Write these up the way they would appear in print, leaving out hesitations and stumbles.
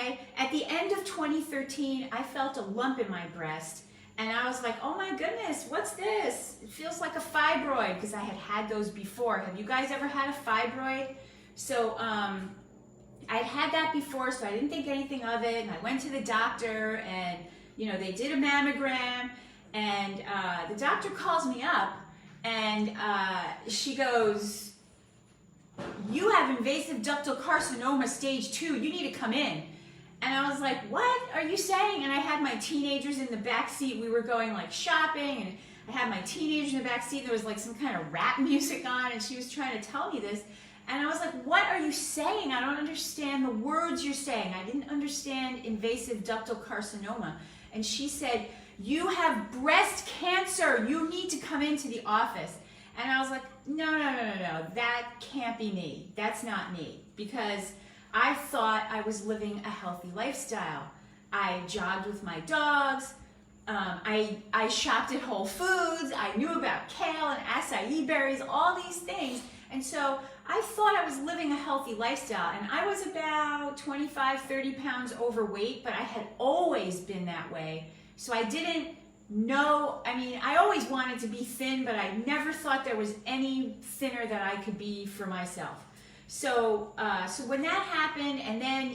okay? At the end of 2013, I felt a lump in my breast, and I was like, oh my goodness, what's this? It feels like a fibroid, because I had those before. Have you guys ever had a fibroid? So I'd had that before, so I didn't think anything of it, and I went to the doctor, and they did a mammogram, and the doctor calls me up, and she goes, you have invasive ductal carcinoma stage 2, you need to come in. And I was like, what are you saying? And I had my teenagers in the back seat. We were going like shopping, and I had my teenagers in the back seat. There was like some kind of rap music on, and she was trying to tell me this. And I was like, what are you saying? I don't understand the words you're saying. I didn't understand invasive ductal carcinoma. And she said, you have breast cancer. You need to come into the office. And I was like, no, that can't be me. That's not me. Because I thought I was living a healthy lifestyle. I jogged with my dogs. I shopped at Whole Foods. I knew about kale and acai berries, all these things. And so I thought I was living a healthy lifestyle. And I was about 25, 30 pounds overweight, but I had always been that way. So I didn't know, I always wanted to be thin, but I never thought there was any thinner that I could be for myself. So when that happened, and then,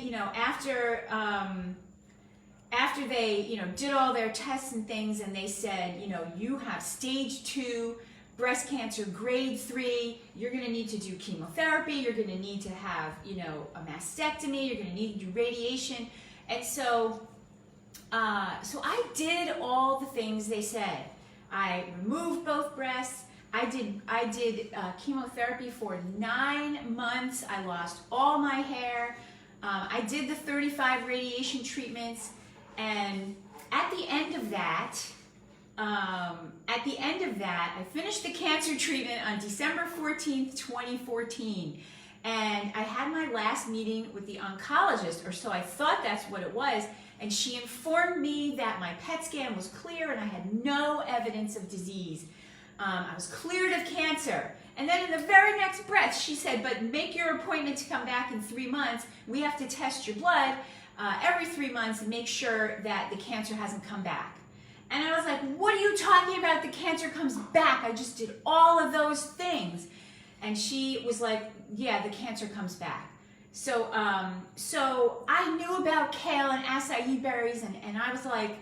after they, did all their tests and things, and they said, you have stage 2 breast cancer, grade 3, you're going to need to do chemotherapy, you're going to need to have, a mastectomy, you're going to need to do radiation. And so I did all the things they said. I removed both breasts. I did chemotherapy for 9 months. I lost all my hair. I did the 35 radiation treatments, and at the end of that, I finished the cancer treatment on December 14th, 2014, and I had my last meeting with the oncologist, or so I thought that's what it was, and she informed me that my PET scan was clear and I had no evidence of disease. I was cleared of cancer. And then in the very next breath, she said, but make your appointment to come back in 3 months. We have to test your blood every 3 months and make sure that the cancer hasn't come back. And I was like, what are you talking about? The cancer comes back. I just did all of those things. And she was like, yeah, the cancer comes back. So I knew about kale and acai berries, and I was like,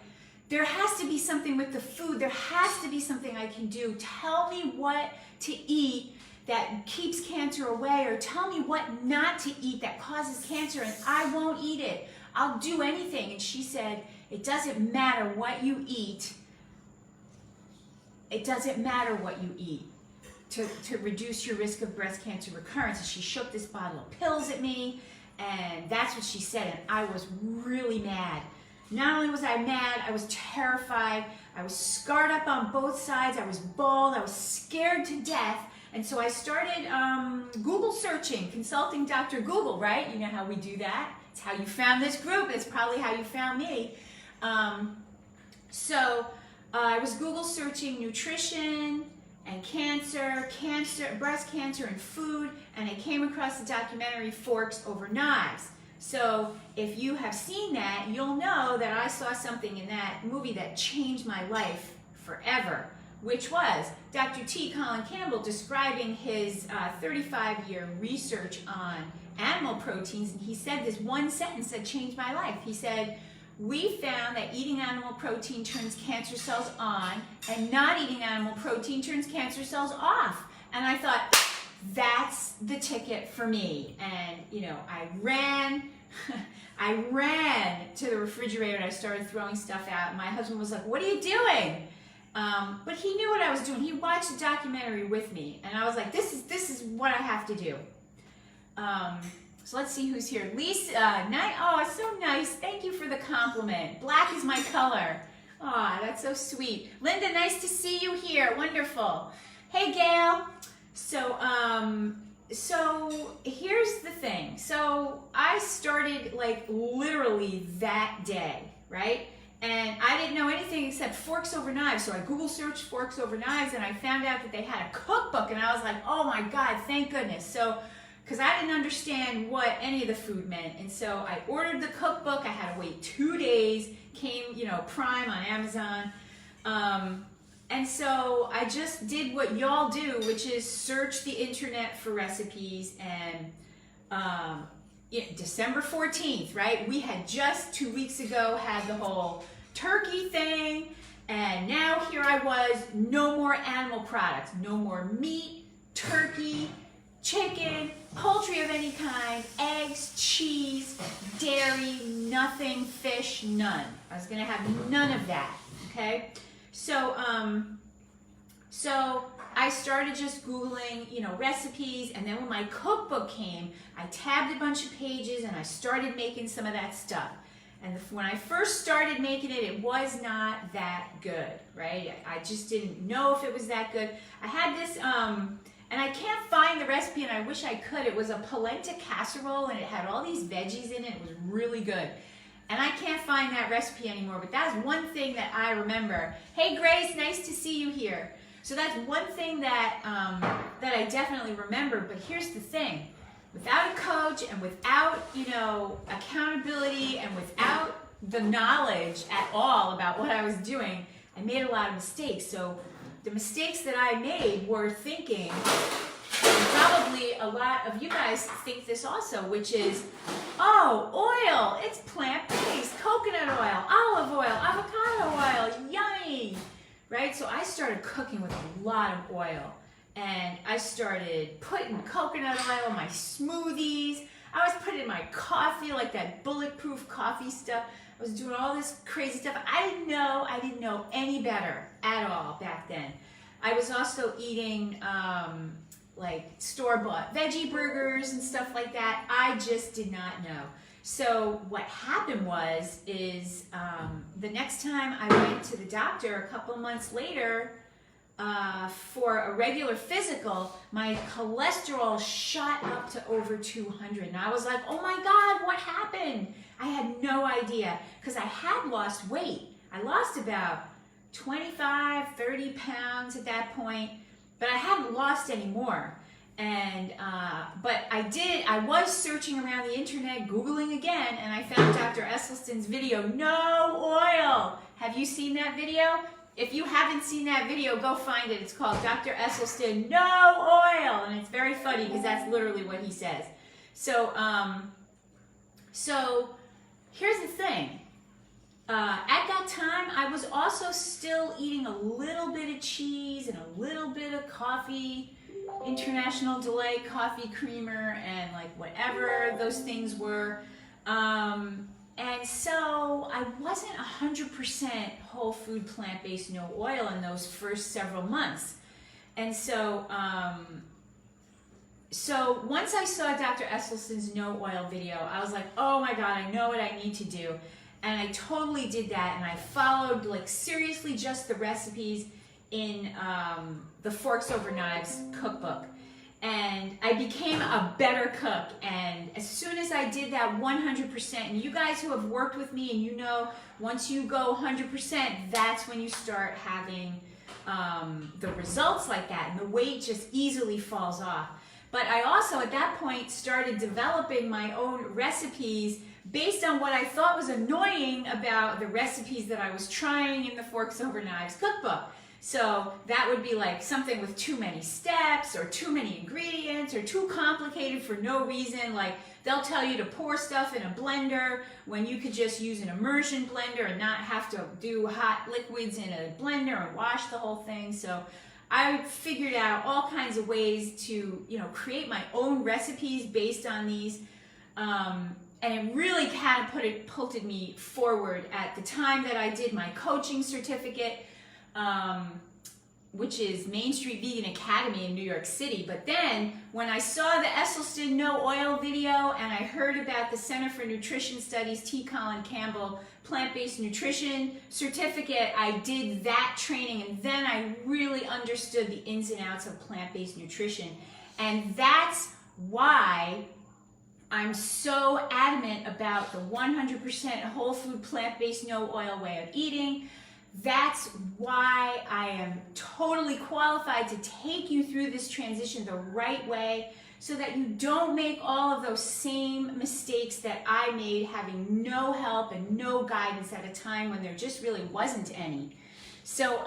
there has to be something with the food. There has to be something I can do. Tell me what to eat that keeps cancer away, or tell me what not to eat that causes cancer, and I won't eat it. I'll do anything. And she said, it doesn't matter what you eat. It doesn't matter what you eat to reduce your risk of breast cancer recurrence. And she shook this bottle of pills at me, and that's what she said, and I was really mad. Not only was I mad, I was terrified. I was scarred up on both sides. I was bald. I was scared to death. And so I started Google searching, consulting Dr. Google, right? You know how we do that. It's how you found this group. It's probably how you found me. So I was Google searching nutrition and cancer, breast cancer and food, and I came across the documentary Forks Over Knives. So if you have seen that, you'll know that I saw something in that movie that changed my life forever, which was Dr. T. Colin Campbell describing his 35-year research on animal proteins, and he said this one sentence that changed my life. He said, we found that eating animal protein turns cancer cells on, and not eating animal protein turns cancer cells off. And I thought, that's the ticket for me. And I ran to the refrigerator and I started throwing stuff out. And my husband was like, what are you doing? But he knew what I was doing. He watched the documentary with me, and I was like, this is what I have to do. So let's see who's here. Lisa, oh, so nice. Thank you for the compliment. Black is my color. Oh, that's so sweet. Linda, nice to see you here. Wonderful. Hey, Gail. So here's the thing. So I started like literally that day, right? And I didn't know anything except Forks Over Knives. So I Google searched Forks Over Knives, and I found out that they had a cookbook, and I was like, oh my God, thank goodness. So because I didn't understand what any of the food meant. And so I ordered the cookbook. I had to wait 2 days, came, Prime on Amazon. And so I just did what y'all do, which is search the internet for recipes. And December 14th, right? We had just 2 weeks ago had the whole turkey thing. And now here I was, no more animal products, no more meat, turkey, chicken, poultry of any kind, eggs, cheese, dairy, nothing, fish, none. I was gonna have none of that, okay? So I started just Googling, recipes, and then when my cookbook came, I tabbed a bunch of pages and I started making some of that stuff. And when I first started making it, it was not that good, right? I just didn't know if it was that good. I had this, and I can't find the recipe, and I wish I could. It was a polenta casserole, and it had all these veggies in it. It was really good. And I can't find that recipe anymore, but that's one thing that I remember. Hey, Grace, nice to see you here. So that's one thing that, that I definitely remember, but here's the thing. Without a coach and without, accountability and without the knowledge at all about what I was doing, I made a lot of mistakes. So the mistakes that I made were thinking, and probably a lot of you guys think this also, which is, oh, oil, it's plant-based, coconut oil, olive oil, avocado oil, yummy, right? So I started cooking with a lot of oil. And I started putting coconut oil in my smoothies. I was putting in my coffee, like that bulletproof coffee stuff. I was doing all this crazy stuff. I didn't know any better at all back then. I was also eating like store-bought veggie burgers and stuff like that. I just did not know. So what happened is the next time I went to the doctor a couple months later, for a regular physical, my cholesterol shot up to over 200. And I was like, oh my God, what happened? I had no idea, because I had lost weight. I lost about 25, 30 pounds at that point, but I hadn't lost any more. And, but I was searching around the internet, Googling again, and I found Dr. Esselstyn's video, No Oil. Have you seen that video? If you haven't seen that video, go find it. It's called Dr. Esselstyn, No Oil. And it's very funny because that's literally what he says. So, so here's the thing. At that time, I was also still eating a little bit of cheese and a little bit of coffee, International Delight coffee creamer, and like whatever those things were. And so I wasn't 100% whole food, plant-based, no oil in those first several months. And so, so once I saw Dr. Esselstyn's no oil video, I was like, oh my God, I know what I need to do. And I totally did that. And I followed, like, seriously just the recipes in the Forks Over Knives cookbook. And I became a better cook. And as soon as I did that 100%, and you guys who have worked with me, and you know, once you go 100%, that's when you start having the results like that, and the weight just easily falls off. But I also, at that point, started developing my own recipes based on what I thought was annoying about the recipes that I was trying in the Forks Over Knives cookbook. So that would be like something with too many steps, or too many ingredients, or too complicated for no reason. Like, they'll tell you to pour stuff in a blender when you could just use an immersion blender and not have to do hot liquids in a blender and wash the whole thing. So I figured out all kinds of ways to, create my own recipes based on these. And it really catapulted me forward at the time that I did my coaching certificate, which is Main Street Vegan Academy in New York City. But then when I saw the Esselstyn No Oil video, and I heard about the Center for Nutrition Studies T. Colin Campbell plant-based nutrition certificate, I did that training, and then I really understood the ins and outs of plant-based nutrition. And that's why I'm so adamant about the 100% whole food, plant-based, no oil way of eating. That's why I am totally qualified to take you through this transition the right way, so that you don't make all of those same mistakes that I made, having no help and no guidance at a time when there just really wasn't any. So,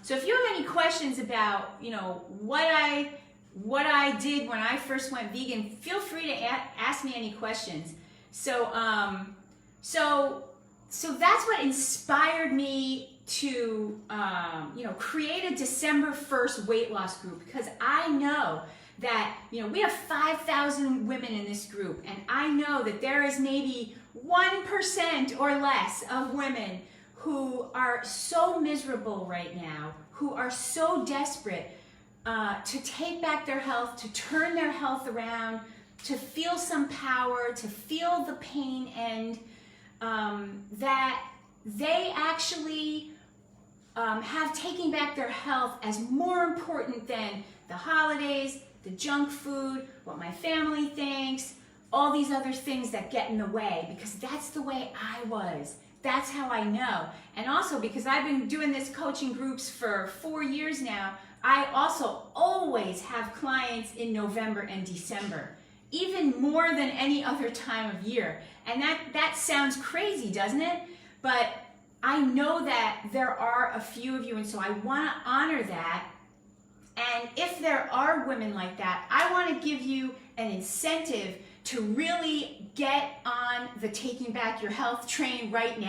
so if you have any questions about, you know, what I did when I first went vegan, feel free to ask me any questions. So, so that's what inspired me to, you know, create a December 1st weight loss group, because I know that, you know, we have 5,000 women in this group, and I know that there is maybe 1% or less of women who are so miserable right now, who are so desperate to take back their health, to turn their health around, to feel some power, to feel the pain end, that they actually have taking back their health as more important than the holidays, the junk food, what my family thinks, all these other things that get in the way, because that's the way I was. That's how I know. And also because I've been doing this coaching groups for 4 years now, I also always have clients in November and December, even more than any other time of year. And that sounds crazy, doesn't it? But I know that there are a few of you, and so I want to honor that. And if there are women like that, I want to give you an incentive to really get on the Taking Back Your Health train right now.